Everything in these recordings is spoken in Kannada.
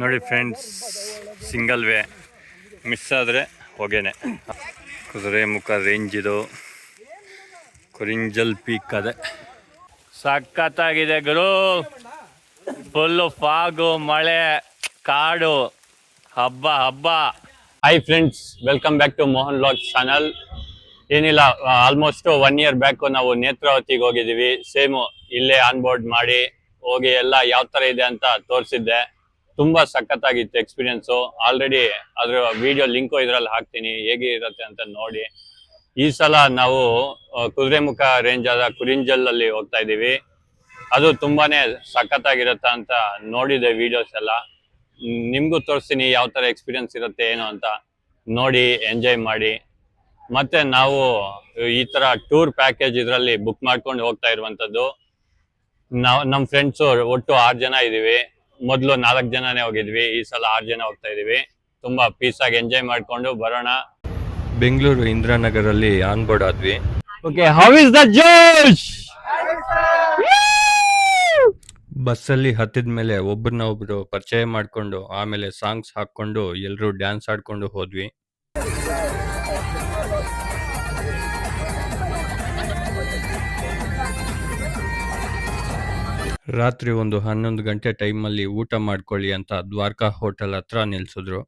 ನೋಡಿ ಫ್ರೆಂಡ್ಸ್, ಸಿಂಗಲ್ ವೇ ಮಿಸ್ ಆದರೆ ಹೊಗೆನೆ. ಕುದುರೆಮುಖ ರೇಂಜ್ ಇದು, ಕುರಿಂಜಲ್ ಪೀಕ್ ಅದೇ ಸಖತ್ತಾಗಿದೆ ಗುರು. ಫುಲ್ಲು ಫಾಗು, ಮಳೆ, ಕಾಡು, ಹಬ್ಬ ಹಬ್ಬ. Hi friends, welcome back to Mohan vlogs channel. ಏನಿಲ್ಲ, ಆಲ್ಮೋಸ್ಟ್ 1 year ಬ್ಯಾಕ್ ನಾವು ನೇತ್ರಾವತಿಗೆ ಹೋಗಿದ್ದೀವಿ. ಸೇಮು ಇಲ್ಲೇ ಆನ್ ಬೋರ್ಡ್ ಮಾಡಿ ಹೋಗಿ ಎಲ್ಲ ಯಾವ ಥರ ಇದೆ ಅಂತ ತೋರಿಸಿದ್ದೆ. ತುಂಬ ಸಖತ್ತಾಗಿತ್ತು ಎಕ್ಸ್ಪೀರಿಯನ್ಸು. ಆಲ್ರೆಡಿ ಅದರ ವಿಡಿಯೋ ಲಿಂಕು ಇದರಲ್ಲಿ ಹಾಕ್ತೀನಿ, ಹೇಗೆ ಇರುತ್ತೆ ಅಂತ ನೋಡಿ. ಈ ಸಲ ನಾವು ಕುದುರೆಮುಖ ರೇಂಜ್ ಆದ ಕುರಿಂಜಲಲ್ಲಿ ಹೋಗ್ತಾ ಇದ್ದೀವಿ. ಅದು ತುಂಬಾನೇ ಸಖತ್ತಾಗಿರುತ್ತೆ ಅಂತ ನೋಡಿದೆ ವಿಡಿಯೋಸ್ ಎಲ್ಲ. ನಿಮಗೂ ತೋರಿಸ್ತೀನಿ ಯಾವ ಥರ ಎಕ್ಸ್ಪೀರಿಯನ್ಸ್ ಇರುತ್ತೆ ಏನು ಅಂತ. ನೋಡಿ ಎಂಜಾಯ್ ಮಾಡಿ. ಮತ್ತೆ ನಾವು ಈ ಥರ ಟೂರ್ ಪ್ಯಾಕೇಜ್ ಇದರಲ್ಲಿ ಬುಕ್ ಮಾಡ್ಕೊಂಡು ಹೋಗ್ತಾ ಇರುವಂಥದ್ದು. ನಮ್ಮ ಫ್ರೆಂಡ್ಸು ಒಟ್ಟು 6 ಜನ ಇದ್ದೀವಿ. ಮೊದಲು 4 ಜನನೇ ಹೋಗಿದ್ವಿ, ಈ ಸಲ 6 ಜನ ಹೋಗ್ತಾ ಇದೀವಿ. ತುಂಬಾ ಪೀಸಾಗಿ ಎಂಜಾಯ್ ಮಾಡ್ಕೊಂಡು ಬರೋಣ. ಬೆಂಗಳೂರು ಇಂದಿರಾನಗರಲ್ಲಿ ಆನ್ ಬೋರ್ಡ್ ಆದ್ವಿ. ಓಕೆ, ಹೌ ಇಸ್ ದ ಜೋಶ್? ಬಸ್ಸಲ್ಲಿ ಹತ್ತಿದ ಮೇಲೆ ಒಬ್ರನ್ನ ಪರಿಚಯ ಮಾಡ್ಕೊಂಡು ಆಮೇಲೆ ಸಾಂಗ್ಸ್ ಹಾಕೊಂಡು ಎಲ್ಲರೂ ಡ್ಯಾನ್ಸ್ ಆಡ್ಕೊಂಡು ಹೋದ್ವಿ. ರಾತ್ರಿ ಒಂದು 11 ಗಂಟೆ ಟೈಮಲ್ಲಿ ಊಟ ಮಾಡ್ಕೊಳ್ಳಿ ಅಂತ ದ್ವಾರಕಾ ಹೋಟೆಲ್ ಹತ್ರ ನಿಲ್ಸಿದ್ರು.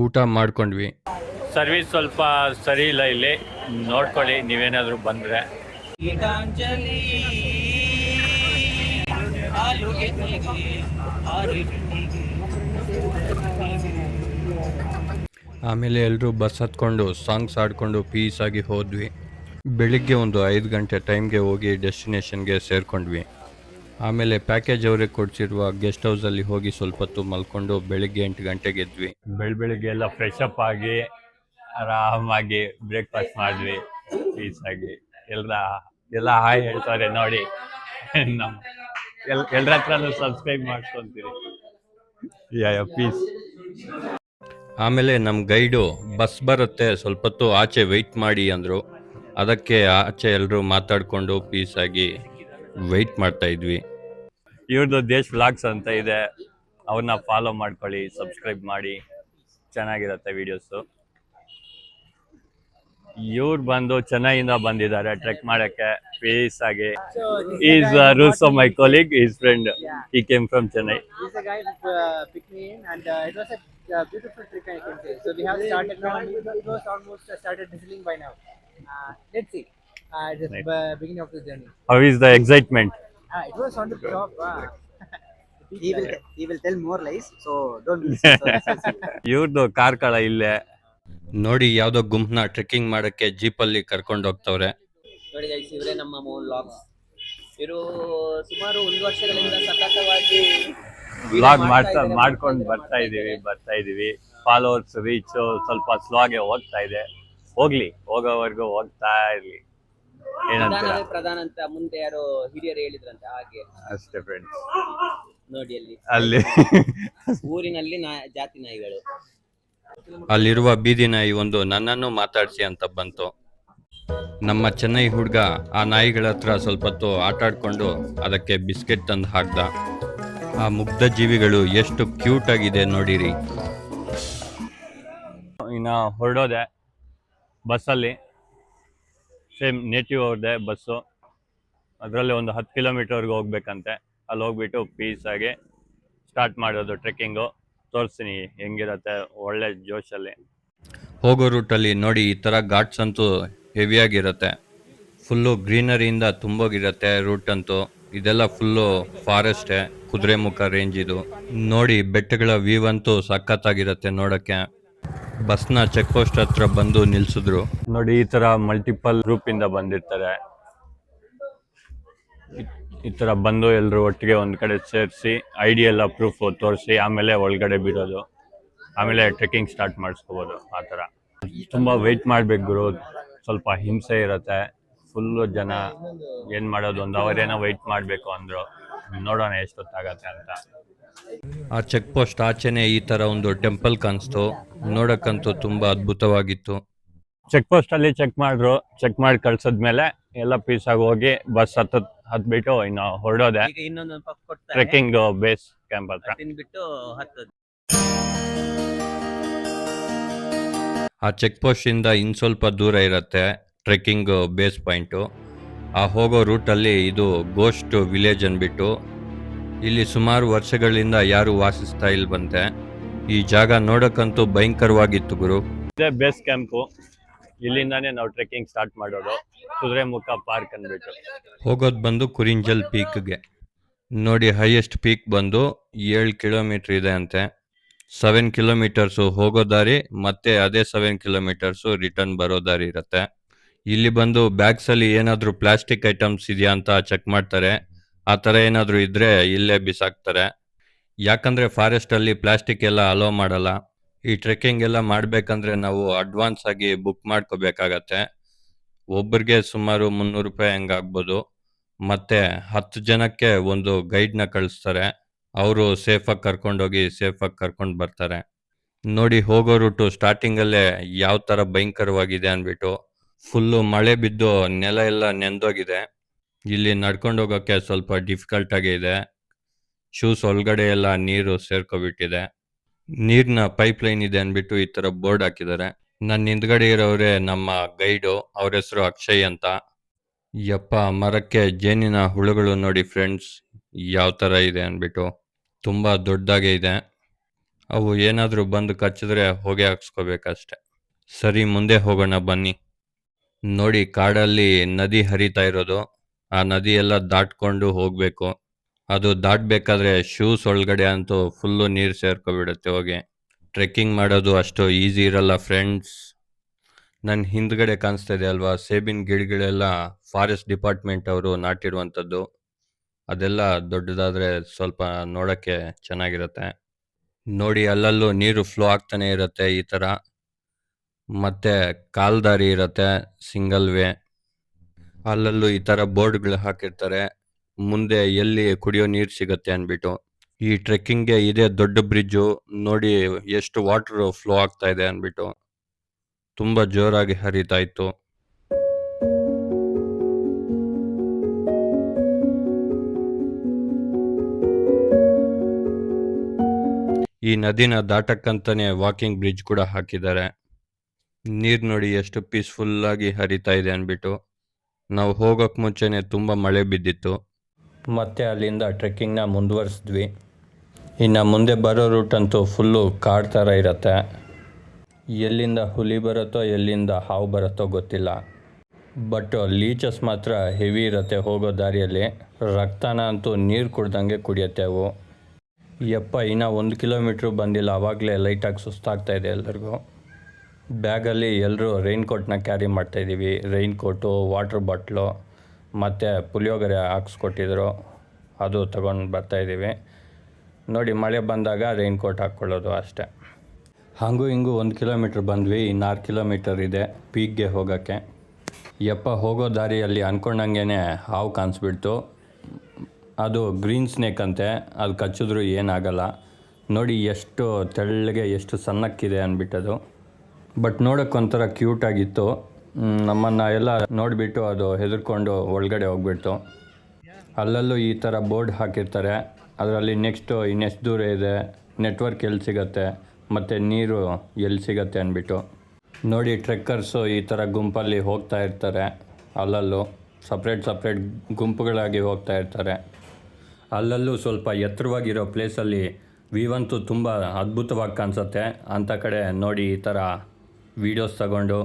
ಊಟ ಮಾಡ್ಕೊಂಡ್ವಿ. ಸರ್ವಿಸ್ ಸ್ವಲ್ಪ ಸರಿ ಇಲ್ಲ ಇಲ್ಲಿ, ನೋಡ್ಕೊಳ್ಳಿ ನೀವೇನಾದರೂ ಬಂದರೆ. ಆಮೇಲೆ ಎಲ್ಲರೂ ಬಸ್ ಹತ್ಕೊಂಡು ಸಾಂಗ್ಸ್ ಆಡ್ಕೊಂಡು ಪೀಸಾಗಿ ಹೋದ್ವಿ. ಬೆಳಿಗ್ಗೆ ಒಂದು 5 ಗಂಟೆ ಟೈಮ್ಗೆ ಹೋಗಿ ಡೆಸ್ಟಿನೇಷನ್ಗೆ ಸೇರ್ಕೊಂಡ್ವಿ. ಆಮೇಲೆ ಪ್ಯಾಕೇಜ್ ಅವರೇ ಕೊಡ್ಸಿರುವ ಗೆಸ್ಟ್ ಹೌಸಲ್ಲಿ ಹೋಗಿ ಸ್ವಲ್ಪ ಹೊತ್ತು ಮಲ್ಕೊಂಡು ಬೆಳಿಗ್ಗೆ 8 ಗಂಟೆಗೆ ಎದ್ವಿ. ಬೆಳಿಗ್ಗೆ ಎಲ್ಲ ಫ್ರೆಶ್ ಅಪ್ ಆಗಿ ಆರಾಮಾಗಿ ಬ್ರೇಕ್ಫಾಸ್ಟ್ ಮಾಡಿದ್ವಿ ಪೀಸಾಗಿ. ಎಲ್ಲ ಹಾಯ್ ಹೇಳ್ತಾರೆ ನೋಡಿ. ನಮ್ಮ ಎಲ್ಲರ ಹತ್ರನೂ ಸಬ್ಸ್ಕ್ರೈಬ್ ಮಾಡ್ಕೊತೀರಿ. ಪೀಸ್. ಆಮೇಲೆ ನಮ್ಮ ಗೈಡು ಬಸ್ ಬರುತ್ತೆ, ಸ್ವಲ್ಪ ಹೊತ್ತು ಆಚೆ ವೆಯ್ಟ್ ಮಾಡಿ ಅಂದರು. ಅದಕ್ಕೆ ಆಚೆ ಎಲ್ಲರೂ ಮಾತಾಡಿಕೊಂಡು ಪೀಸಾಗಿ ವೆಯ್ಟ್ ಮಾಡ್ತಾ ಇದ್ವಿ. ಇವ್ರದ್ದು ದೇಶ್ ವ್ಲಾಗ್ಸ್ ಅಂತ ಇದೆ, ಅವ್ರನ್ನ ಫಾಲೋ ಮಾಡ್ಕೊಳ್ಳಿ, ಸಬ್ಸ್ಕ್ರೈಬ್ ಮಾಡಿ, ಚೆನ್ನಾಗಿರುತ್ತೆ ವಿಡಿಯೋಸು. ಇವ್ರು ಬಂದು ಚೆನ್ನೈಯಿಂದ ಬಂದಿದ್ದಾರೆ ಟ್ರೆಕ್ ಮಾಡಕ್ಕೆ ಪೀಸ್ ಆಗಿ. Is Rousseau my colleague, is friend. He came from Chennai. He's a guy who picked me in, and it was a beautiful trip, I can say. So we have started now, and it was almost started drizzling by now. Let's see. Just beginning of the journey. How is the excitement? It was on the top. He will tell more lies, so don't listen. ಇವ್ರದ್ದು ಕಾರ್ಕಳ ಇಲ್ಲೇ ನೋಡಿ. ಯಾವ್ದೋ ಗುಂಪನ್ನ ಟ್ರೆಕ್ಕಿಂಗ್ ಮಾಡಕ್ಕೆ ಜೀಪಲ್ಲಿ ಕರ್ಕೊಂಡು ಹೋಗ್ತವ್ರೆ. ನೋಡಿ ಗೈಸ್, ಇವರೇ ನಮ್ಮ ಮೋಹನ್ ವ್ಲಾಗ್ಸ್. ಇವರು ಸುಮಾರು 1 ವರ್ಷಗಳಿಂದ ಸತತವಾಗಿ ವ್ಲಾಗ್ ಮಾಡ್ಕೊಂಡು ಬರ್ತಾ ಇದೀವಿ. ಫಾಲೋವರ್ಸ್ ರೀಚ್ ಸ್ವಲ್ಪ ಸ್ಲೋ ಆಗಿ ಹೋಗ್ತಾ ಇದೆ. ಹೋಗ್ಲಿ, ಹೋಗೋವರೆಗೂ ಹೋಗ್ತಾ ಇರ್ಲಿ. ಏನಂತೀರಾ? ಪ್ರಧಾನ ಅಂತ ಮುಂದೆ ಯಾರೋ ಹಿರಿಯರು ಹೇಳಿದ್ರಂತ, ಹಾಗೆ ಅಷ್ಟೇ ಫ್ರೆಂಡ್ಸ್. ನೋಡಿ ಅಲ್ಲಿ ಊರಿನಲ್ಲಿ ಜಾತಿ ನಾಯಿಗಳು. ಅಲ್ಲಿರುವ ಬೀದಿ ನಾಯಿ ಒಂದು ನನ್ನನ್ನು ಮಾತಾಡಿಸಿ ಅಂತ ಬಂತು. ನಮ್ಮ ಚೆನ್ನೈ ಹುಡುಗ ಆ ನಾಯಿಗಳ ಹತ್ರ ಸ್ವಲ್ಪ ಹೊತ್ತು ಆಟ ಆಡ್ಕೊಂಡು ಅದಕ್ಕೆ ಬಿಸ್ಕೆಟ್ ತಂದು ಹಾಕ್ದ. ಆ ಮುಗ್ಧ ಜೀವಿಗಳು ಎಷ್ಟು ಕ್ಯೂಟ್ ಆಗಿದೆ ನೋಡಿರಿ. ಇನ್ನು ಹೊರಡೋದೆ ಬಸ್ಸಲ್ಲಿ. ಸೇಮ್ ನೇಟಿವ್ ಅವ್ರದ್ದೇ ಬಸ್ಸು. ಅದರಲ್ಲಿ ಒಂದು 10 ಕಿಲೋಮೀಟರ್ವರೆಗೂ ಹೋಗ್ಬೇಕಂತೆ. ಅಲ್ಲಿ ಹೋಗ್ಬಿಟ್ಟು ಪೀಸಾಗಿ ಸ್ಟಾರ್ಟ್ ಮಾಡೋದು ಟ್ರೆಕ್ಕಿಂಗು. ತೋರಿಸ್ತೀನಿ ಹೆಂಗಿರುತ್ತೆ, ಒಳ್ಳೆ ಜೋಶಲ್ಲಿ. ಹೋಗೋ ರೂಟಲ್ಲಿ ನೋಡಿ, ಈ ಥರ ಘಾಟ್ಸ್ ಅಂತೂ ಹೆವಿಯಾಗಿರುತ್ತೆ. ಫುಲ್ಲು ಗ್ರೀನರಿಯಿಂದ ತುಂಬೋಗಿರುತ್ತೆ ರೂಟ್ ಅಂತೂ. ಇದೆಲ್ಲ ಫುಲ್ಲು ಫಾರೆಸ್ಟೇ, ಕುದುರೆಮುಖ ರೇಂಜ್ ಇದು. ನೋಡಿ ಬೆಟ್ಟಗಳ ವ್ಯೂ ಅಂತೂ ಸಖತ್ತಾಗಿರುತ್ತೆ ನೋಡೋಕ್ಕೆ. ಬಸ್ನ ಚೆಕ್ ಪೋಸ್ಟ್ ಹತ್ರ ಬಂದು ನಿಲ್ಸಿದ್ರು. ನೋಡಿ, ಈ ಥರ ಮಲ್ಟಿಪಲ್ ಗ್ರೂಪಿಂದ ಬಂದಿರ್ತಾರೆ. ಈ ಥರ ಬಂದು ಎಲ್ಲರೂ ಒಟ್ಟಿಗೆ ಒಂದು ಕಡೆ ಸೇರಿಸಿ ID ಎಲ್ಲ ಪ್ರೂಫ್ ತೋರಿಸಿ ಆಮೇಲೆ ಒಳಗಡೆ ಬಿಡೋದು. ಆಮೇಲೆ ಟ್ರೆಕ್ಕಿಂಗ್ ಸ್ಟಾರ್ಟ್ ಮಾಡಿಸ್ಕೋಬೋದು. ಆ ಥರ ತುಂಬ ವೆಯ್ಟ್ ಮಾಡಬೇಕು ಗುರು, ಸ್ವಲ್ಪ ಹಿಂಸೆ ಇರುತ್ತೆ. ಫುಲ್ಲು ಜನ. ಏನು ಮಾಡೋದು, 1 hour ಏನೋ ವೆಯ್ಟ್ ಮಾಡಬೇಕು ಅಂದರು. ನೋಡೋಣ ಎಷ್ಟೊತ್ತಾಗತ್ತೆ ಅಂತ. ಆ ಚೆಕ್ ಪೋಸ್ಟ್ ಆಚೆನೆ ಈ ಥರ ಒಂದು ಟೆಂಪಲ್ ಕಾಣಿಸ್ತು. ನೋಡೋಕ್ಕಂತೂ ತುಂಬ ಅದ್ಭುತವಾಗಿತ್ತು. ಚೆಕ್ ಪೋಸ್ಟಲ್ಲಿ ಚೆಕ್ ಮಾಡಿ ಕಳ್ಸಿದ್ಮೇಲೆ ಎಲ್ಲ ಪೀಸಾಗಿ ಹೋಗಿ ಬಸ್ ಹತ್ಬಿಟ್ಟು ಇನ್ನು ಹೊರಡೋದೆ ಟ್ರೆಕ್ಕಿಂಗ್ ಬೇಸ್ ಕ್ಯಾಂಪ್ ಹತ್ರ. ಆ ಚೆಕ್ ಪೋಸ್ಟಿಂದ ಇನ್ನು ಸ್ವಲ್ಪ ದೂರ ಇರುತ್ತೆ ಟ್ರೆಕ್ಕಿಂಗ್ ಬೇಸ್ ಪಾಯಿಂಟು. ಆ ಹೋಗೋ ರೂಟಲ್ಲಿ ಇದು ಗೋಸ್ಟ್ ವಿಲೇಜ್ ಅಂದ್ಬಿಟ್ಟು ಇಲ್ಲಿ ಸುಮಾರು ವರ್ಷಗಳಿಂದ ಯಾರು ವಾಸಿಸ್ತಾ ಇಲ್ಲ ಬಂತೆ. ಈ ಜಾಗ ನೋಡಕ್ಕಂತೂ ಭಯಂಕರವಾಗಿತ್ತು ಗುರು. ಇದೇ ಬೇಸ್ ಕ್ಯಾಂಪು. ಇಲ್ಲಿಂದಾನೇ ನಾವು ಟ್ರೆಕ್ಕಿಂಗ್ ಸ್ಟಾರ್ಟ್ ಮಾಡೋದು, ಕುದುರೆಮುಖ ಪಾರ್ಕ್ ಅಂದ್ಬಿಟ್ಟು. ಹೋಗೋದು ಬಂದು ಕುರಿಂಜಲ್ ಪೀಕ್ಗೆ. ನೋಡಿ ಹೈಯೆಸ್ಟ್ ಪೀಕ್ ಬಂದು 7 ಕಿಲೋಮೀಟರ್ ಇದೆ ಅಂತೆ. 7 ಕಿಲೋಮೀಟರ್ಸು ಹೋಗೋ ದಾರಿ ಮತ್ತೆ ಅದೇ 7 ಕಿಲೋಮೀಟರ್ಸು ರಿಟರ್ನ್ ಬರೋ ದಾರಿ ಇರುತ್ತೆ. ಇಲ್ಲಿ ಬಂದು ಬ್ಯಾಗ್ಸಲ್ಲಿ ಏನಾದರೂ ಪ್ಲಾಸ್ಟಿಕ್ ಐಟಮ್ಸ್ ಇದೆಯಾ ಅಂತ ಚೆಕ್ ಮಾಡ್ತಾರೆ. ಆ ಥರ ಏನಾದರೂ ಇದ್ದರೆ ಇಲ್ಲೇ ಬಿಸಾಕ್ತಾರೆ. ಯಾಕಂದರೆ ಫಾರೆಸ್ಟಲ್ಲಿ ಪ್ಲಾಸ್ಟಿಕ್ ಎಲ್ಲ ಅಲೋ ಮಾಡಲ್ಲ. ಈ ಟ್ರೆಕ್ಕಿಂಗ್ ಎಲ್ಲ ಮಾಡಬೇಕಂದ್ರೆ ನಾವು ಅಡ್ವಾನ್ಸ್ ಆಗಿ ಬುಕ್ ಮಾಡ್ಕೋಬೇಕಾಗತ್ತೆ. ಒಬ್ಬರಿಗೆ ಸುಮಾರು 300 ರೂಪಾಯಿ ಹಂಗಾಗ್ಬೋದು. ಮತ್ತು 10 ಜನಕ್ಕೆ ಒಂದು ಗೈಡ್ನ ಕಳಿಸ್ತಾರೆ. ಅವರು ಸೇಫಾಗಿ ಕರ್ಕೊಂಡೋಗಿ ಸೇಫಾಗಿ ಕರ್ಕೊಂಡು ಬರ್ತಾರೆ. ನೋಡಿ ಹೋಗೋ ರೂಟು ಸ್ಟಾರ್ಟಿಂಗಲ್ಲೇ ಯಾವ ಥರ ಭಯಂಕರವಾಗಿದೆ ಅಂದ್ಬಿಟ್ಟು ಫುಲ್ಲು ಮಳೆ ಬಿದ್ದು ನೆಲ ಎಲ್ಲ ನೆಂದೋಗಿದೆ. ಇಲ್ಲಿ ನಡ್ಕೊಂಡು ಹೋಗೋಕ್ಕೆ ಸ್ವಲ್ಪ ಡಿಫಿಕಲ್ಟಾಗೇ ಇದೆ. ಶೂಸ್ ಒಳಗಡೆ ಎಲ್ಲ ನೀರು ಸೇರ್ಕೊಬಿಟ್ಟಿದೆ. ನೀರಿನ ಪೈಪ್ಲೈನ್ ಇದೆ ಅಂದ್ಬಿಟ್ಟು ಈ ಥರ ಬೋರ್ಡ್ ಹಾಕಿದ್ದಾರೆ. ನನ್ನ ಹಿಂದ್ಗಡೆ ಇರೋರೇ ನಮ್ಮ ಗೈಡು, ಅವ್ರ ಹೆಸರು ಅಕ್ಷಯ್ ಅಂತ. ಯಪ್ಪ, ಮರಕ್ಕೆ ಜೇನಿನ ಹುಳುಗಳು ನೋಡಿ ಫ್ರೆಂಡ್ಸ್ ಯಾವ ಥರ ಇದೆ ಅಂದ್ಬಿಟ್ಟು ತುಂಬ ದೊಡ್ಡದಾಗೇ ಇದೆ. ಅವು ಏನಾದರೂ ಬಂದು ಕಚ್ಚಿದ್ರೆ ಹೊಗೆ ಹಾಕ್ಸ್ಕೋಬೇಕಷ್ಟೆ. ಸರಿ, ಮುಂದೆ ಹೋಗೋಣ ಬನ್ನಿ. ನೋಡಿ ಕಾಡಲ್ಲಿ ನದಿ ಹರಿತಾ ಇರೋದು. ಆ ನದಿ ಎಲ್ಲ ದಾಟ್ಕೊಂಡು ಹೋಗಬೇಕು. ಅದು ದಾಟಬೇಕಾದ್ರೆ ಶೂಸ್ ಒಳಗಡೆ ಅಂತೂ ಫುಲ್ಲು ನೀರು ಸೇರ್ಕೊಬಿಡುತ್ತೆ ಹೋಗಿ. ಟ್ರೆಕ್ಕಿಂಗ್ ಮಾಡೋದು ಅಷ್ಟು ಈಸಿ ಇರಲ್ಲ ಫ್ರೆಂಡ್ಸ್. ನನ್ನ ಹಿಂದ್ಗಡೆ ಕಾಣಿಸ್ತಾ ಇದೆ ಅಲ್ವಾ, ಸೇಬಿನ ಗಿಡಗಳೆಲ್ಲ ಫಾರೆಸ್ಟ್ ಡಿಪಾರ್ಟ್ಮೆಂಟ್ ಅವರು ನಾಟಿರುವಂಥದ್ದು. ಅದೆಲ್ಲ ದೊಡ್ಡದಾದರೆ ಸ್ವಲ್ಪ ನೋಡೋಕ್ಕೆ ಚೆನ್ನಾಗಿರುತ್ತೆ. ನೋಡಿ ಅಲ್ಲಲ್ಲೂ ನೀರು ಫ್ಲೋ ಆಗ್ತಾನೆ ಇರುತ್ತೆ ಈ ಥರ. ಮತ್ತು ಕಾಲ್ದಾರಿ ಇರುತ್ತೆ, ಸಿಂಗಲ್ ವೇ. ಅಲ್ಲಲ್ಲೂ ಈ ಥರ ಬೋರ್ಡ್ಗಳು ಹಾಕಿರ್ತಾರೆ, ಮುಂದೆ ಎಲ್ಲಿ ಕುಡಿಯೋ ನೀರು ಸಿಗುತ್ತೆ ಅಂದ್ಬಿಟ್ಟು. ಈ ಟ್ರೆಕ್ಕಿಂಗ್ಗೆ ಇದೇ ದೊಡ್ಡ ಬ್ರಿಡ್ಜು. ನೋಡಿ ಎಷ್ಟು ವಾಟರ್ ಫ್ಲೋ ಆಗ್ತಾ ಇದೆ ಅಂದ್ಬಿಟ್ಟು ತುಂಬ ಜೋರಾಗಿ ಹರಿತಾ ಇತ್ತು. ಈ ನದಿನ ದಾಟಕ್ಕಂತಾನೆ ವಾಕಿಂಗ್ ಬ್ರಿಡ್ಜ್ ಕೂಡ ಹಾಕಿದ್ದಾರೆ. ನೀರು ನೋಡಿ ಎಷ್ಟು ಪೀಸ್ಫುಲ್ಲಾಗಿ ಹರಿತಾ ಇದೆ ಅಂದ್ಬಿಟ್ಟು. ನಾವು ಹೋಗೋಕ್ಕೆ ಮುಂಚೆನೇ ತುಂಬ ಮಳೆ ಬಿದ್ದಿತ್ತು. ಮತ್ತೆ ಅಲ್ಲಿಂದ ಟ್ರೆಕ್ಕಿಂಗ್ನ ಮುಂದುವರಿಸಿದ್ವಿ. ಇನ್ನು ಮುಂದೆ ಬರೋ ರೂಟ್ ಅಂತೂ ಫುಲ್ಲು ಕಾಡು ಥರ ಇರುತ್ತೆ. ಎಲ್ಲಿಂದ ಹುಲಿ ಬರುತ್ತೋ ಎಲ್ಲಿಂದ ಹಾವು ಬರುತ್ತೋ ಗೊತ್ತಿಲ್ಲ. ಬಟ್ ಲೀಚಸ್ ಮಾತ್ರ ಹೆವಿ ಇರುತ್ತೆ ಹೋಗೋ ದಾರಿಯಲ್ಲಿ. ರಕ್ತನ ಅಂತೂ ನೀರು ಕುಡ್ದಂಗೆ ಕುಡಿಯುತ್ತೆ ಅವು. ಯಪ್ಪ, ಇನ್ನೂ 1 ಕಿಲೋಮೀಟ್ರು ಬಂದಿಲ್ಲ, ಆವಾಗಲೇ ಲೈಟಾಗಿ ಸುಸ್ತಾಗ್ತಾಯಿದೆ ಎಲ್ಲರಿಗೂ. ಬ್ಯಾಗಲ್ಲಿ ಎಲ್ಲರೂ ರೈನ್ಕೋಟ್ನ ಕ್ಯಾರಿ ಮಾಡ್ತಾಯಿದ್ದೀವಿ. ರೈನ್ಕೋಟು, ವಾಟ್ರ್ ಬಾಟ್ಲು ಮತ್ತು ಪುಳಿಯೋಗರೆ ಹಾಕ್ಸ್ಕೊಟ್ಟಿದ್ರು, ಅದು ತೊಗೊಂಡು ಬರ್ತಾಯಿದ್ದೀವಿ. ನೋಡಿ ಮಳೆ ಬಂದಾಗ ರೈನ್ಕೋಟ್ ಹಾಕ್ಕೊಳ್ಳೋದು ಅಷ್ಟೇ. ಹಾಗೂ ಹಿಂಗೂ 1 ಕಿಲೋಮೀಟ್ರ್ ಬಂದ್ವಿ. ಇನ್ನು 6 ಕಿಲೋಮೀಟರ್ ಇದೆ ಪೀಕ್ಗೆ ಹೋಗೋಕ್ಕೆ. ಯಪ್ಪ, ಹೋಗೋ ದಾರಿಯಲ್ಲಿ ಅಂದ್ಕೊಂಡಂಗೆ ಹಾವು ಕಾಣಿಸ್ಬಿಡ್ತು. ಅದು ಗ್ರೀನ್ ಸ್ನೇಕ್ ಅಂತೆ, ಅದು ಕಚ್ಚಿದ್ರೂ ಏನಾಗಲ್ಲ. ನೋಡಿ ಎಷ್ಟು ತೆಳ್ಳಗೆ ಎಷ್ಟು ಸಣ್ಣಕ್ಕಿದೆ ಅಂದ್ಬಿಟ್ಟದು. ಬಟ್ ನೋಡೋಕ್ಕೊಂಥರ ಕ್ಯೂಟಾಗಿತ್ತು. ನಮ್ಮನ್ನು ಎಲ್ಲ ನೋಡಿಬಿಟ್ಟು ಅದು ಹೆದರ್ಕೊಂಡು ಒಳಗಡೆ ಹೋಗ್ಬಿಡ್ತು. ಅಲ್ಲಲ್ಲೂ ಈ ಥರ ಬೋರ್ಡ್ ಹಾಕಿರ್ತಾರೆ, ಅದರಲ್ಲಿ ನೆಕ್ಸ್ಟು ಇನ್ನೆಷ್ಟು ದೂರ ಇದೆ, ನೆಟ್ವರ್ಕ್ ಎಲ್ಲಿ ಸಿಗುತ್ತೆ ಮತ್ತು ನೀರು ಎಲ್ಲಿ ಸಿಗುತ್ತೆ ಅಂದ್ಬಿಟ್ಟು. ನೋಡಿ ಟ್ರೆಕ್ಕರ್ಸು ಈ ಥರ ಗುಂಪಲ್ಲಿ ಹೋಗ್ತಾ ಇರ್ತಾರೆ. ಅಲ್ಲಲ್ಲೂ ಸಪ್ರೇಟ್ ಗುಂಪುಗಳಾಗಿ ಹೋಗ್ತಾ ಇರ್ತಾರೆ. ಅಲ್ಲಲ್ಲೂ ಸ್ವಲ್ಪ ಎತ್ತರವಾಗಿರೋ ಪ್ಲೇಸಲ್ಲಿ ವ್ಯೂ ಅಂತೂ ತುಂಬ ಅದ್ಭುತವಾಗಿ ಕಾಣಿಸುತ್ತೆ. ಅಂಥ ಕಡೆ ನೋಡಿ ಈ ಥರ ವೀಡಿಯೋಸ್ ತಗೊಂಡು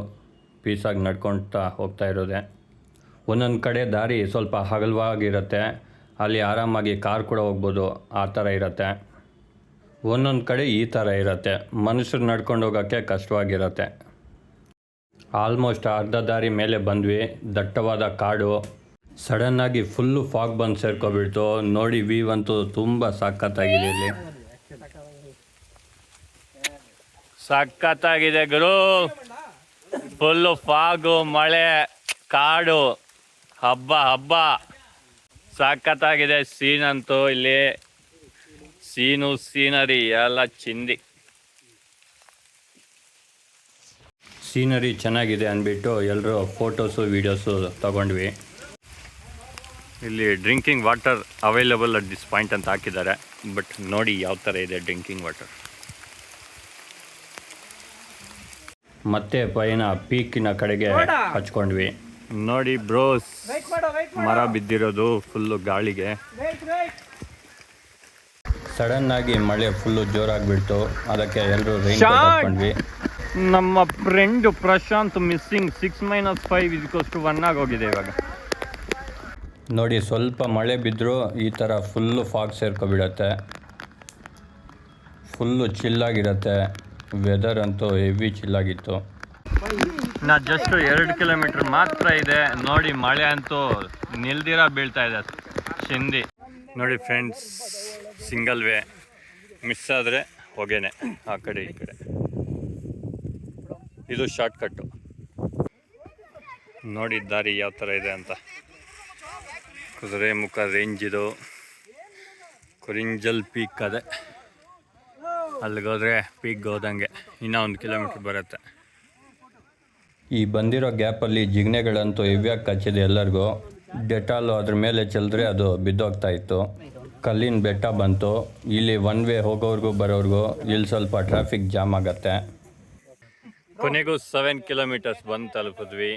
ಪೀಸಾಗಿ ನಡ್ಕೊಳ್ತಾ ಹೋಗ್ತಾ ಇರೋದೆ. ಒಂದೊಂದು ಕಡೆ ದಾರಿ ಸ್ವಲ್ಪ ಹಗಲವಾಗಿರುತ್ತೆ, ಅಲ್ಲಿ ಆರಾಮಾಗಿ ಕಾರ್ ಕೂಡ ಹೋಗ್ಬೋದು, ಆ ಥರ ಇರುತ್ತೆ. ಒಂದೊಂದು ಕಡೆ ಈ ಥರ ಇರುತ್ತೆ, ಮನುಷ್ಯರು ನಡ್ಕೊಂಡು ಹೋಗೋಕ್ಕೆ ಕಷ್ಟವಾಗಿರುತ್ತೆ. ಆಲ್ಮೋಸ್ಟ್ ಅರ್ಧ ದಾರಿ ಮೇಲೆ ಬಂದ್ವಿ. ದಟ್ಟವಾದ ಕಾಡು. ಸಡನ್ನಾಗಿ ಫುಲ್ಲು ಫಾಗ್ ಬಂದು ಸೇರ್ಕೊಬಿಡ್ತು. ನೋಡಿ ವ್ಯೂ ಅಂತೂ ತುಂಬ ಸಖತ್ತಾಗಿದೆ ಇಲ್ಲಿ. ಸಖತ್ತಾಗಿದೆ ಗುರು. ಫುಲ್ಲು ಫಾಗು, ಮಳೆ, ಕಾಡು, ಹಬ್ಬ ಸಖತ್ತಾಗಿದೆ ಸೀನ್ ಅಂತೂ. ಇಲ್ಲಿ ಸೀನರಿ ಎಲ್ಲ ಚಿಂದಿ. ಸೀನರಿ ಚೆನ್ನಾಗಿದೆ ಅಂದ್ಬಿಟ್ಟು ಎಲ್ಲರೂ ಫೋಟೋಸು ವೀಡಿಯೋಸು ತಗೊಂಡ್ವಿ. ಇಲ್ಲಿ drinking water available at this point ಅಂತ ಹಾಕಿದ್ದಾರೆ. ಬಟ್ ನೋಡಿ ಯಾವ ಥರ ಇದೆ ಡ್ರಿಂಕಿಂಗ್ ವಾಟರ್. ಮತ್ತೆ ಪೈನ ಪೀಕಿನ ಕಡೆಗೆ ಹಚ್ಕೊಂಡ್ವಿ. ನೋಡಿ ಬ್ರೋಸ್, ಮರ ಬಿದ್ದಿರೋದು ಫುಲ್ಲು ಗಾಳಿಗೆ. ಸಡನ್ ಆಗಿ ಮಳೆ ಫುಲ್ಲು ಜೋರಾಗ್ಬಿಡ್ತು, ಅದಕ್ಕೆ ಎಲ್ಲರೂ ರೈನ್ ಕೋಟ್ ಹಾಕೊಂಡ್ವಿ. ನಮ್ಮ ಫ್ರೆಂಡ್ ಪ್ರಶಾಂತ್ ಮಿಸ್ಸಿಂಗ್ 6 - 5 = 1 ಆಗೋಗಿದೆ ಇವಾಗ. ನೋಡಿ ಸ್ವಲ್ಪ ಮಳೆ ಬಿದ್ದರೂ ಈ ಥರ ಫುಲ್ಲು ಫಾಗ್ ಸೇರ್ಕೊಬಿಡತ್ತೆ, ಫುಲ್ಲು ಚಿಲ್ಲಾಗಿರುತ್ತೆ. ವೆದರ್ ಅಂತೂ ಹೆವಿ ಚಿಲ್ಲಾಗಿತ್ತು. ನಾ ಜಸ್ಟ್ 2 ಕಿಲೋಮೀಟ್ರ್ ಮಾತ್ರ ಇದೆ, ನೋಡಿ ಮಳೆ ಅಂತೂ ನಿಲ್ದಿರ ಬೀಳ್ತಾ ಇದೆ ಚಿಂದಿ. ನೋಡಿ ಫ್ರೆಂಡ್ಸ್, ಸಿಂಗಲ್ ವೇ, ಮಿಸ್ ಆದರೆ ಹೊಗೆನೆ ಆ ಕಡೆ ಈ ಕಡೆ. ಇದು ಶಾರ್ಟ್ ಕಟ್ಟು. ನೋಡಿ ದಾರಿ ಯಾವ ಥರ ಇದೆ ಅಂತ. ಕುದುರೆಮುಖ ರೇಂಜ್ ಇದು, ಕುರಿಂಜಲ್ ಪೀಕ್ ಅದೇ. ಅಲ್ಲಿಗೋದ್ರೆ ಪೀಕ್ ಹೋದಂಗೆ ಇನ್ನೂ 1 ಕಿಲೋಮೀಟ್ರ್ ಬರುತ್ತೆ. ಈ ಬಂದಿರೋ ಗ್ಯಾಪಲ್ಲಿ ಜಿಗ್ನೆಗಳಂತೂ ಹೆವಿಯಾಗಿ ಕಚ್ಚಿದೆ ಎಲ್ಲರಿಗೂ. ಡೆಟಾಲು ಅದ್ರ ಮೇಲೆ ಚೆಲ್ಲಿದ್ರೆ ಅದು ಬಿದ್ದೋಗ್ತಾ ಇತ್ತು. ಕಲ್ಲಿನ ಬೆಟ್ಟ ಬಂತು. ಇಲ್ಲಿ 1 ವೇ ಹೋಗೋರ್ಗೂ ಬರೋರ್ಗೂ ಇಲ್ಲಿ ಸ್ವಲ್ಪ ಟ್ರಾಫಿಕ್ ಜಾಮ್ ಆಗತ್ತೆ. ಕೊನೆಗೂ 7 ಕಿಲೋಮೀಟರ್ಸ್ ಬಂದು ತಲುಪಿದ್ವಿ.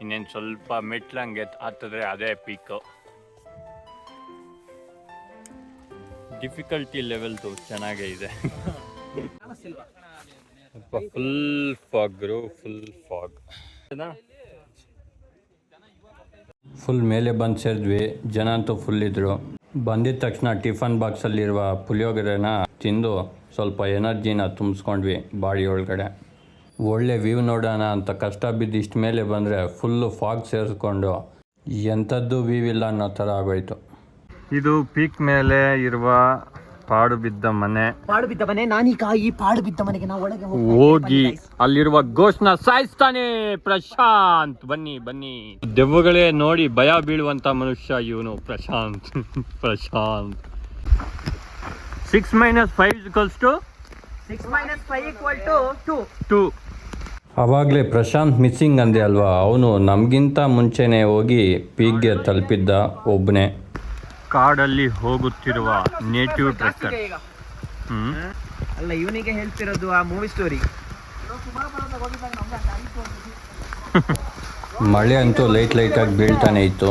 ಇನ್ನೇನು ಸ್ವಲ್ಪ ಮೆಟ್ಲಂಗೆ ಹತ್ತಿದ್ರೆ ಅದೇ ಪೀಕು. ಡಿಫಿಕಲ್ಟಿ ಲೆವೆಲ್ದು ಚೆನ್ನಾಗೇ ಇದೆ. ಫುಲ್ ಫಾಗ್ರು, ಫುಲ್ ಫಾಗ್. ಫುಲ್ ಮೇಲೆ ಬಂದು ಸೇರಿದ್ವಿ. ಜನ ಅಂತೂ ಫುಲ್ ಇದ್ರು. ಬಂದಿದ ತಕ್ಷಣ ಟಿಫನ್ ಬಾಕ್ಸಲ್ಲಿರುವ ಪುಳಿಯೋಗರೆನ ತಿಂದು ಸ್ವಲ್ಪ ಎನರ್ಜಿನ ತುಂಬಿಸ್ಕೊಂಡ್ವಿ ಬಾಡಿ ಒಳಗಡೆ. ಒಳ್ಳೆ ವ್ಯೂ ನೋಡೋಣ ಅಂತ ಕಷ್ಟ ಬಿದ್ದು ಇಷ್ಟ ಮೇಲೆ ಬಂದರೆ ಫುಲ್ಲು ಫಾಗ್ ಸೇರಿಸ್ಕೊಂಡು ಎಂಥದ್ದು ವ್ಯೂ ಇಲ್ಲ ಅನ್ನೋ ಥರ ಆಗೋಯ್ತು. ಇದು ಪೀಕ್ ಮೇಲೆ ಇರುವ ಪಾಡು ಬಿದ್ದ ಮನೆ. ನಾನೀಗ ಈ ಪಾಡು ಬಿದ್ದ ಮನೆಗೆ ನಾವು ಒಳಗೆ ಹೋಗಿ ಅಲ್ಲಿರುವ ಗೋಸ್ಟ್ನ ಸಾಯಿಸ್ತಾನೆ ಪ್ರಶಾಂತ್. ಬನ್ನಿ ಬನ್ನಿ, ದೆವ್ವಗಳೇ ನೋಡಿ ಭಯ ಬೀಳುವಂತ ಮನುಷ್ಯ ಇವನು ಪ್ರಶಾಂತ್. 6 - 5 = 2. ಅವಾಗಲೇ ಪ್ರಶಾಂತ್ ಮಿಸ್ಸಿಂಗ್ ಅಂದೆ ಅಲ್ವಾ, ಅವನು ನಮಗಿಂತ ಮುಂಚೆನೆ ಹೋಗಿ ಪೀಕ್ಗೆ ತಲುಪಿದ್ದ ಒಬ್ಬನೇ. ಕಾಡಲ್ಲಿ ಹೋಗುತ್ತಿರುವ ನೇಟಿವ್ ಟ್ರೆಕ್ಕರ್. ಅಲ್ಲ, ಇವನಿಗೆ ಹೇಳ್ತಿರೋದು ಆ ಮೂವಿ ಸ್ಟೋರಿ. ಮಳೆ ಅಂತೂ ಲೈಟಾಗಿ ಬೀಳ್ತಾನೆ ಇತ್ತು.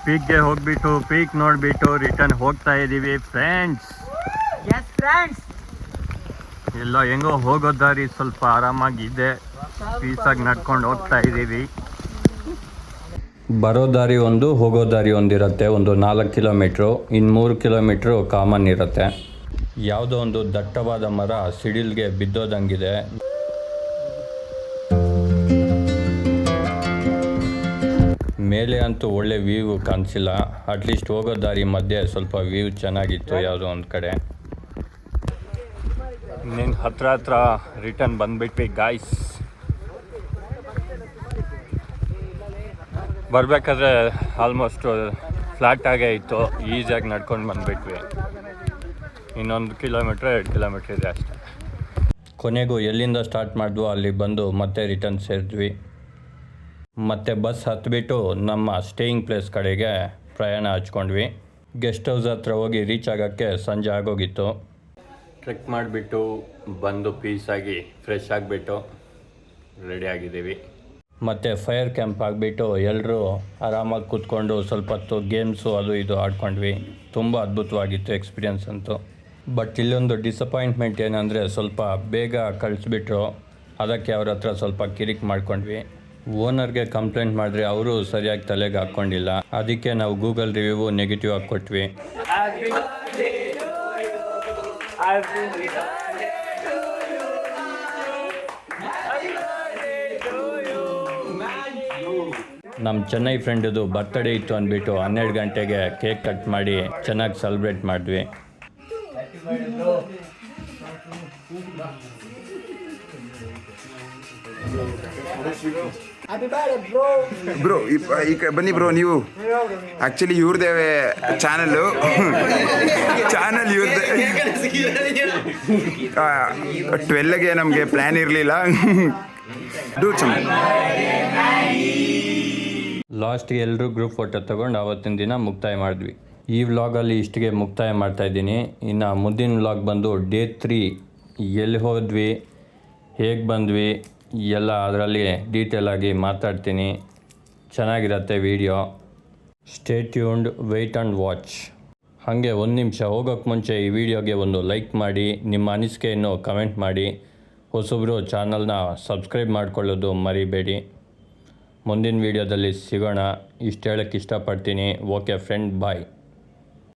ಪೀಕ್ಗೆ ಹೋಗ್ಬಿಟ್ಟು ಪೀಕ್ ನೋಡ್ಬಿಟ್ಟು ರಿಟರ್ನ್ ಹೋಗ್ತಾ ಇದ್ದೀವಿ ಫ್ರೆಂಡ್ಸ್. ಎಲ್ಲ ಹೆಂಗೋ ಹೋಗೋ ದಾರಿ ಸ್ವಲ್ಪ ಆರಾಮಾಗಿದೆ, ಪೀಸಾಗಿ ನಡ್ಕೊಂಡು ಹೋಗ್ತಾ ಇದ್ದೀವಿ. ಬರೋ ದಾರಿ ಒಂದು, ಹೋಗೋ ದಾರಿ ಒಂದಿರುತ್ತೆ. ಒಂದು 4 ಕಿಲೋಮೀಟ್ರು, ಇನ್ನು 3 ಕಿಲೋಮೀಟ್ರು ಕಾಮನ್ ಇರುತ್ತೆ. ಯಾವುದೋ ಒಂದು ದಟ್ಟವಾದ ಮರ ಸಿಡಿಲ್ಗೆ ಬಿದ್ದೋದಂಗಿದೆ. ಮೇಲೆ ಅಂತೂ ಒಳ್ಳೆ ವ್ಯೂ ಕಾಣಿಸಿಲ್ಲ. ಅಟ್ಲೀಸ್ಟ್ ಹೋಗೋ ದಾರಿ ಮಧ್ಯೆ ಸ್ವಲ್ಪ ವ್ಯೂ ಚೆನ್ನಾಗಿತ್ತು ಯಾವುದೋ ಒಂದು ಕಡೆ. ಇನ್ನೇನು ಹತ್ರ ರಿಟರ್ನ್ ಬಂದ್ಬಿಟ್ವಿ ಗಾಯ್ಸ್. ಬರಬೇಕಾದ್ರೆ ಆಲ್ಮೋಸ್ಟ್ ಫ್ಲಾಟ್ ಆಗೇ ಇತ್ತು, ಈಸಿಯಾಗಿ ನಡ್ಕೊಂಡು ಬಂದುಬಿಟ್ವಿ. ಇನ್ನೊಂದು 1 ಕಿಲೋಮೀಟ್ರ್ 2 ಕಿಲೋಮೀಟ್ರ್ ಇದೆ ಅಷ್ಟೇ. ಕೊನೆಗೂ ಎಲ್ಲಿಂದ ಸ್ಟಾರ್ಟ್ ಮಾಡಿದ್ವೋ ಅಲ್ಲಿ ಬಂದು ಮತ್ತೆ ರಿಟರ್ನ್ ಸೇರಿದ್ವಿ. ಮತ್ತೆ ಬಸ್ ಹತ್ತಿಬಿಟ್ಟು ನಮ್ಮ ಸ್ಟೇಯಿಂಗ್ ಪ್ಲೇಸ್ ಕಡೆಗೆ ಪ್ರಯಾಣ ಹಚ್ಕೊಂಡ್ವಿ. ಗೆಸ್ಟ್ ಹೌಸ್ ಹತ್ರ ಹೋಗಿ ರೀಚ್ ಆಗೋಕ್ಕೆ ಸಂಜೆ ಆಗೋಗಿತ್ತು. ಟ್ರೆಕ್ ಮಾಡಿಬಿಟ್ಟು ಬಂದು ಪೀಸಾಗಿ ಫ್ರೆಶ್ ಆಗಿಬಿಟ್ಟು ರೆಡಿ ಆಗಿದ್ದೀವಿ. ಮತ್ತು ಫೈರ್ ಕ್ಯಾಂಪ್ ಆಗಿಬಿಟ್ಟು ಎಲ್ಲರೂ ಆರಾಮಾಗಿ ಕೂತ್ಕೊಂಡು ಸ್ವಲ್ಪ ಹೊತ್ತು ಗೇಮ್ಸು ಅದು ಇದು ಆಡ್ಕೊಂಡ್ವಿ. ತುಂಬ ಅದ್ಭುತವಾಗಿತ್ತು ಎಕ್ಸ್ಪೀರಿಯನ್ಸ್ ಅಂತೂ. ಬಟ್ ಇಲ್ಲೊಂದು ಡಿಸಪಾಯಿಂಟ್ಮೆಂಟ್ ಏನಂದರೆ ಸ್ವಲ್ಪ ಬೇಗ ಕಳಿಸ್ಬಿಟ್ರು. ಅದಕ್ಕೆ ಅವ್ರ ಹತ್ರ ಸ್ವಲ್ಪ ಕಿರಿಕ್ ಮಾಡ್ಕೊಂಡ್ವಿ. ಓನರ್ಗೆ ಕಂಪ್ಲೇಂಟ್ ಮಾಡಿದ್ರೆ ಅವರು ಸರಿಯಾಗಿ ತಲೆಗೆ ಹಾಕ್ಕೊಂಡಿಲ್ಲ. ಅದಕ್ಕೆ ನಾವು ಗೂಗಲ್ ರಿವ್ಯೂ ನೆಗೆಟಿವ್ ಆಗಿ ಕೊಟ್ವಿ. ನಮ್ಮ ಚೆನ್ನೈ ಫ್ರೆಂಡದು ಬರ್ತ್ಡೇ ಇತ್ತು ಅಂದ್ಬಿಟ್ಟು 12 ಗಂಟೆಗೆ ಕೇಕ್ ಕಟ್ ಮಾಡಿ ಚೆನ್ನಾಗಿ ಸೆಲೆಬ್ರೇಟ್ ಮಾಡಿದ್ವಿ. ಬ್ರೋ ಬನ್ನಿ ಬ್ರೋ. ನೀವು ಆ್ಯಕ್ಚುಲಿ ಇವ್ರದೇ ಚಾನಲ್ ಇವ್ರದ್ದೇ. 12ಗೆ ನಮಗೆ ಪ್ಲ್ಯಾನ್ ಇರಲಿಲ್ಲ. ಲಾಸ್ಟ್ಗೆ ಎಲ್ಲರೂ ಗ್ರೂಪ್ ಫೋಟೋ ತೊಗೊಂಡು ಆವತ್ತಿನ ದಿನ ಮುಕ್ತಾಯ ಮಾಡಿದ್ವಿ. ಈ ವ್ಲಾಗಲ್ಲಿ ಇಷ್ಟಿಗೆ ಮುಕ್ತಾಯ ಮಾಡ್ತಾಯಿದ್ದೀನಿ. ಇನ್ನು ಮುಂದಿನ ವ್ಲಾಗ್ ಬಂದು ಡೇ 3 ಎಲ್ಲಿ ಹೋದ್ವಿ, ಹೇಗೆ ಬಂದ್ವಿ ಎಲ್ಲ ಅದರಲ್ಲಿ ಡೀಟೇಲಾಗಿ ಮಾತಾಡ್ತೀನಿ. ಚೆನ್ನಾಗಿರತ್ತೆ video. Stay tuned, wait and watch. ಹಾಗೆ ಒಂದು ನಿಮಿಷ ಹೋಗೋಕ್ಕೆ ಮುಂಚೆ ಈ ವಿಡಿಯೋಗೆ ಒಂದು ಲೈಕ್ ಮಾಡಿ, ನಿಮ್ಮ ಅನಿಸಿಕೆಯನ್ನು ಕಮೆಂಟ್ ಮಾಡಿ. ಹೊಸಬ್ರು ಚಾನಲ್ನ ಸಬ್ಸ್ಕ್ರೈಬ್ ಮಾಡಿಕೊಳ್ಳೋದು ಮರಿಬೇಡಿ. ಮುಂದಿನ ವಿಡಿಯೋದಲ್ಲಿ ಸಿಗೋಣ. ಇಷ್ಟು ಹೇಳೋಕ್ಕೆ ಇಷ್ಟಪಡ್ತೀನಿ. ಓಕೆ ಫ್ರೆಂಡ್, ಬಾಯ್.